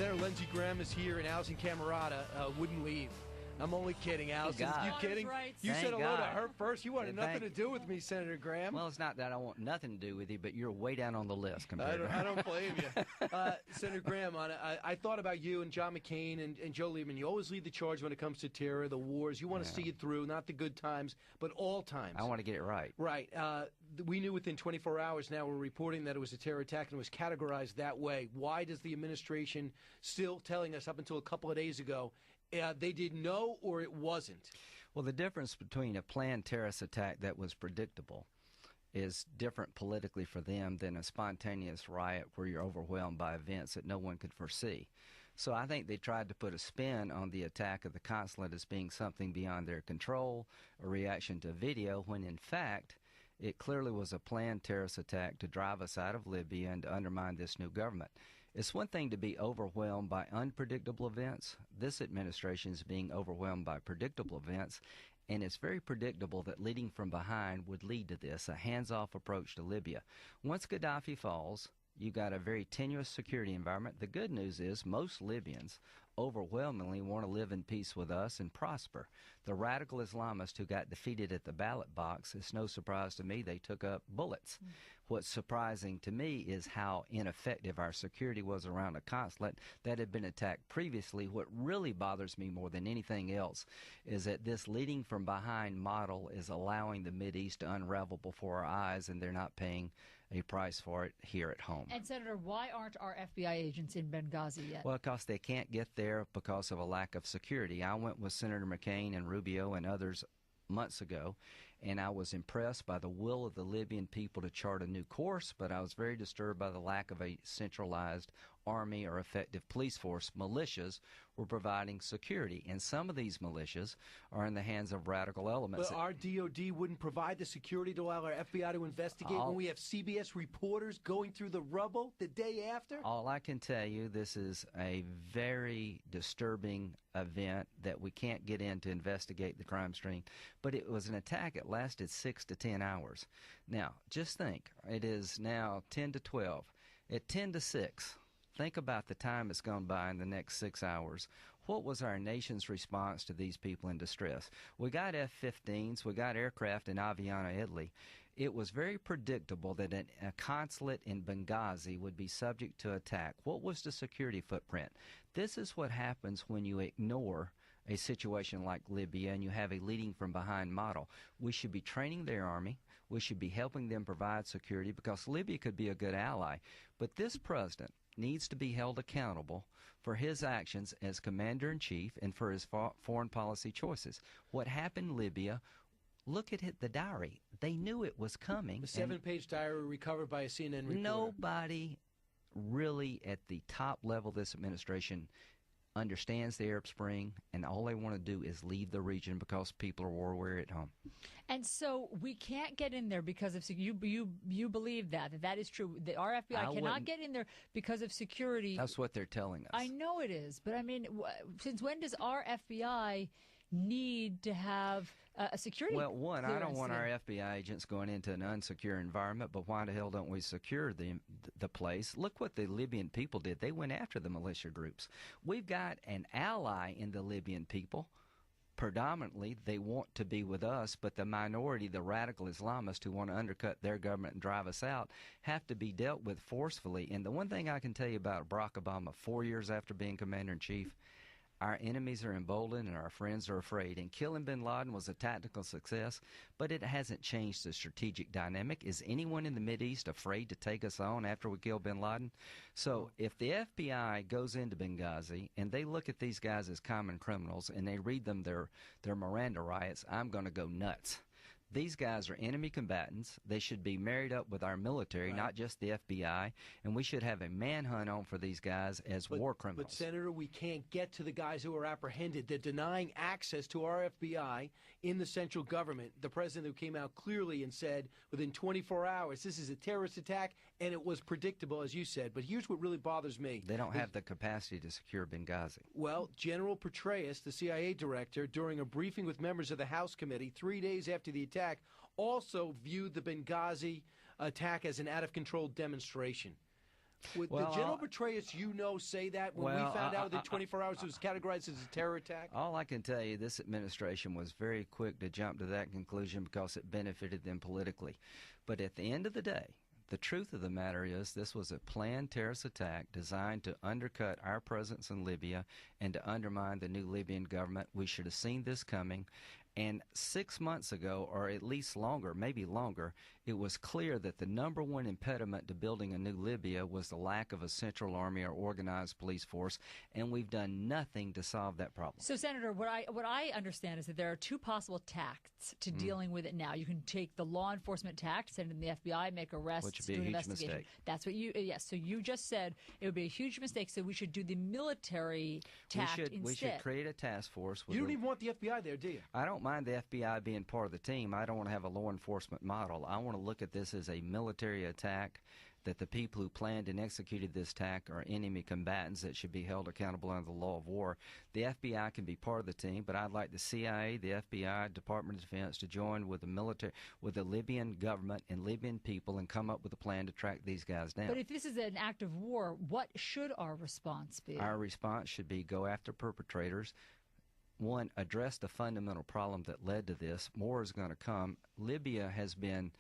Senator Lindsey Graham is here, and Alison Camerata wouldn't leave. I'm only kidding, Allison. You kidding? You said hello to her first. You wanted nothing to do with me, Senator Graham. Well, it's not that I want nothing to do with you, but you're way down on the list compared to I don't blame you. Senator Graham, I thought about you and John McCain and Joe Lieberman. You always lead the charge when it comes to terror, the wars. You want to see it through, not the good times, but all times. I want to get it right. Right. We knew within 24 hours now we're reporting that it was a terror attack and it was categorized that way. Why does the administration still telling us up until a couple of days ago they didn't know or it wasn't? Well, the difference between a planned terrorist attack that was predictable is different politically for them than a spontaneous riot where you're overwhelmed by events that no one could foresee. So I think they tried to put a spin on the attack of the consulate as being something beyond their control, a reaction to video, when in fact it clearly was a planned terrorist attack to drive us out of Libya and to undermine this new government. It's one thing to be overwhelmed by unpredictable events. This administration is being overwhelmed by predictable events, and it's very predictable that leading from behind would lead to this, a hands-off approach to Libya. Once Gaddafi falls, you got a very tenuous security environment. The good news is most Libyans overwhelmingly want to live in peace with us and prosper. The radical Islamists who got defeated at the ballot box, it's no surprise to me they took up bullets. What's surprising to me is how ineffective our security was around a consulate that had been attacked previously. What really bothers me more than anything else is that this leading from behind model is allowing the Mideast to unravel before our eyes, and they're not paying a price for it here at home. And Senator, why aren't our FBI agents in Benghazi yet? Well, because they can't get there because of a lack of security. I went with Senator McCain and Rubio and others months ago, and I was impressed by the will of the Libyan people to chart a new course, but I was very disturbed by the lack of a centralized army or effective police force. Militias were providing security, and some of these militias are in the hands of radical elements. But our DOD wouldn't provide the security to allow our FBI to investigate when we have CBS reporters going through the rubble the day after? All I can tell you, this is a very disturbing event that we can't get in to investigate the crime scene, but it was an attack that lasted 6 to 10 hours. Now, just think, it is now 10 to 12. At 10 to 6, think about the time that's gone by in the next 6 hours. What was our nation's response to these people in distress? We got F-15s, we got aircraft in Aviano, Italy. It was very predictable that a consulate in Benghazi would be subject to attack. What was the security footprint? This is what happens when you ignore a situation like Libya and you have a leading from behind model. We should be training their army. We should be helping them provide security because Libya could be a good ally. But this president needs to be held accountable for his actions as commander-in-chief and for his foreign policy choices. What happened in Libya, look at the diary. They knew it was coming. The 7-page diary recovered by a CNN reporter. Nobody really at the top level of this administration understands the Arab Spring, and all they want to do is leave the region because people are war-weary at home. And so we can't get in there because of you believe that is true. The our FBI cannot get in there because of security. That's what they're telling us. I know it is, but I mean, since when does our FBI need to have a security Well, one, I don't want then? our FBI agents going into an unsecure environment, but why the hell don't we secure the place? Look what the Libyan people did. They went after the militia groups. We've got an ally in the Libyan people. Predominantly, they want to be with us, but the minority, the radical Islamists who want to undercut their government and drive us out, have to be dealt with forcefully. And the one thing I can tell you about Barack Obama 4 years after being commander-in-chief, our enemies are emboldened and our friends are afraid. And killing bin Laden was a tactical success, but it hasn't changed the strategic dynamic. Is anyone in the Mideast afraid to take us on after we kill bin Laden? So if the FBI goes into Benghazi and they look at these guys as common criminals and they read them their Miranda rights, I'm going to go nuts. These guys are enemy combatants. They should be married up with our military, not just the FBI, and we should have a manhunt on for these guys as war criminals. But, Senator, we can't get to the guys who are apprehended. They're denying access to our FBI in the central government. The president who came out clearly and said within 24 hours, this is a terrorist attack, and it was predictable, as you said. But here's what really bothers me. They don't have the capacity to secure Benghazi. Well, General Petraeus, the CIA director, during a briefing with members of the House committee 3 days after the attack, also viewed the Benghazi attack as an out-of-control demonstration. Would Well, the General Petraeus, say that when we found out within 24 hours it was categorized as a terror attack? All I can tell you, this administration was very quick to jump to that conclusion because it benefited them politically. But at the end of the day, the truth of the matter is this was a planned terrorist attack designed to undercut our presence in Libya and to undermine the new Libyan government. We should have seen this coming. And 6 months ago, or at least longer, maybe longer, it was clear that the number one impediment to building a new Libya was the lack of a central army or organized police force, and we've done nothing to solve that problem. So, Senator, what I understand is that there are two possible tacts to dealing with it now. You can take the law enforcement tact, send in the FBI, make arrests, which would be do a an huge investigation. mistake. That's what you, yes. So you just said it would be a huge mistake, so we should do the military tact instead. We should create a task force. You don't even want the FBI there, do you? I don't mind the FBI being part of the team. I don't want to have a law enforcement model. I want to look at this as a military attack, that the people who planned and executed this attack are enemy combatants that should be held accountable under the law of war. The FBI can be part of the team, but I'd like the CIA, the FBI, Department of Defense to join with the military, with the Libyan government and Libyan people and come up with a plan to track these guys down. But if this is an act of war, what should our response be? Our response should be go after perpetrators. One, address the fundamental problem that led to this. More is going to come. Libya has been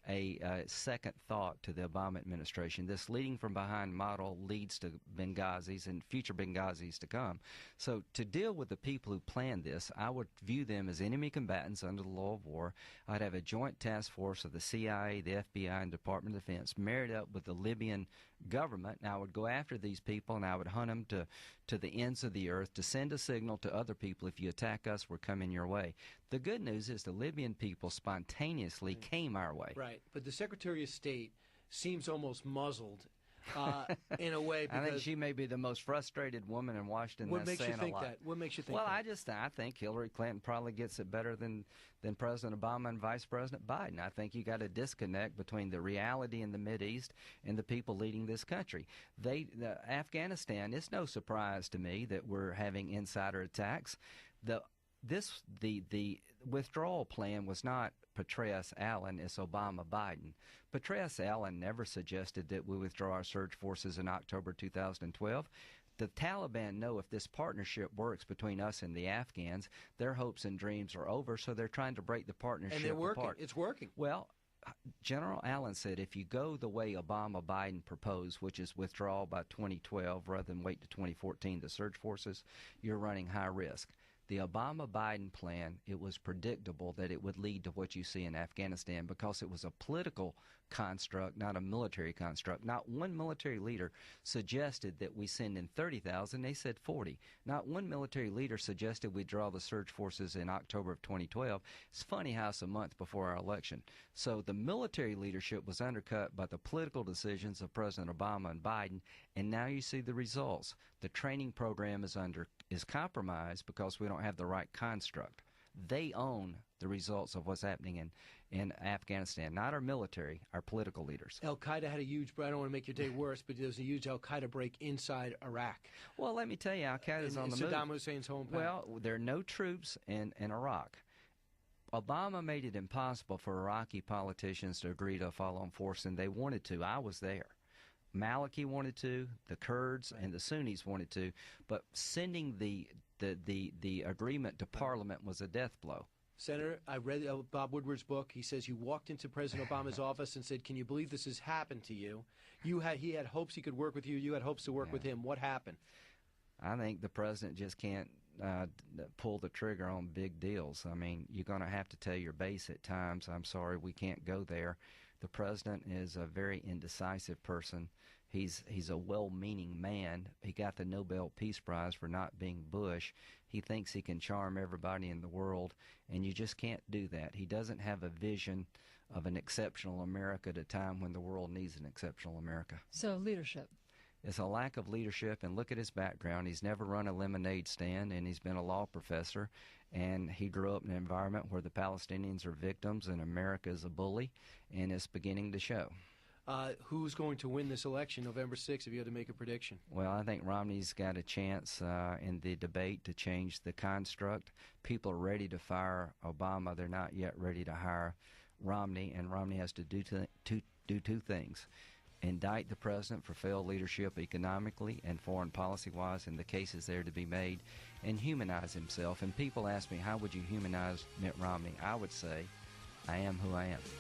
a second thought to the Obama administration. This leading from behind model leads to Benghazis and future Benghazis to come. So to deal with the people who planned this, I would view them as enemy combatants under the law of war. I'd have a joint task force of the CIA, the FBI, and Department of Defense married up with the Libyan government, and I would go after these people and I would hunt them to the ends of the earth to send a signal to other people: if you attack us, we're coming your way. The good news is the Libyan people spontaneously came our way. Right, but the Secretary of State seems almost muzzled in a way. Because I think she may be the most frustrated woman in Washington. What makes you think a lot. that? What makes you think well, that? I think Hillary Clinton probably gets it better than President Obama and Vice President Biden. I think you got a disconnect between the reality in the Mideast and the people leading this country. Afghanistan, it's no surprise to me that we're having insider attacks. The withdrawal plan was not Petraeus-Allen, it's Obama-Biden. Petraeus-Allen never suggested that we withdraw our surge forces in October 2012. The Taliban know if this partnership works between us and the Afghans, their hopes and dreams are over, so they're trying to break the partnership and they're working. apart. It's working. Well, General Allen said if you go the way Obama-Biden proposed, which is withdrawal by 2012 rather than wait to 2014, the surge forces, you're running high risk. The Obama-Biden plan, it was predictable that it would lead to what you see in Afghanistan because it was a political construct, not a military construct. Not one military leader suggested that we send in 30,000. They said 40. Not one military leader suggested we draw the surge forces in October of 2012. It's funny how it's a month before our election. So the military leadership was undercut by the political decisions of President Obama and Biden, and now you see the results. The training program is compromised because we don't have the right construct. They own the results of what's happening in Afghanistan, not our military, our political leaders. Al-Qaeda had a huge, I don't want to make your day worse, but there was a huge Al-Qaeda break inside Iraq. Well, let me tell you, Al-Qaeda's on the move. Saddam Hussein's hometown. Well, there are no troops in Iraq. Obama made it impossible for Iraqi politicians to agree to a follow-on force, and they wanted to. I was there. Maliki wanted to, the Kurds and the Sunnis wanted to, but sending the agreement to Parliament was a death blow. Senator, I read Bob Woodward's book. He says you walked into President Obama's office and said, "Can you believe this has happened to you?" He had hopes he could work with you. You had hopes to work with him. What happened? I think the president just can't pull the trigger on big deals. I mean, you're going to have to tell your base at times, I'm sorry, we can't go there. The president is a very indecisive person. He's a well-meaning man. He got the Nobel Peace Prize for not being Bush. He thinks he can charm everybody in the world, and you just can't do that. He doesn't have a vision of an exceptional America at a time when the world needs an exceptional America. So leadership. It's a lack of leadership, and look at his background. He's never run a lemonade stand, and he's been a law professor, and he grew up in an environment where the Palestinians are victims and America is a bully, and it's beginning to show. Who's going to win this election November 6th, if you had to make a prediction? Well, I think Romney's got a chance in the debate to change the construct. People are ready to fire Obama. They're not yet ready to hire Romney, and Romney has to do two things. indict the president for failed leadership economically and foreign policy-wise in the cases there to be made, and humanize himself. And people ask me, how would you humanize Mitt Romney? I would say, I am who I am.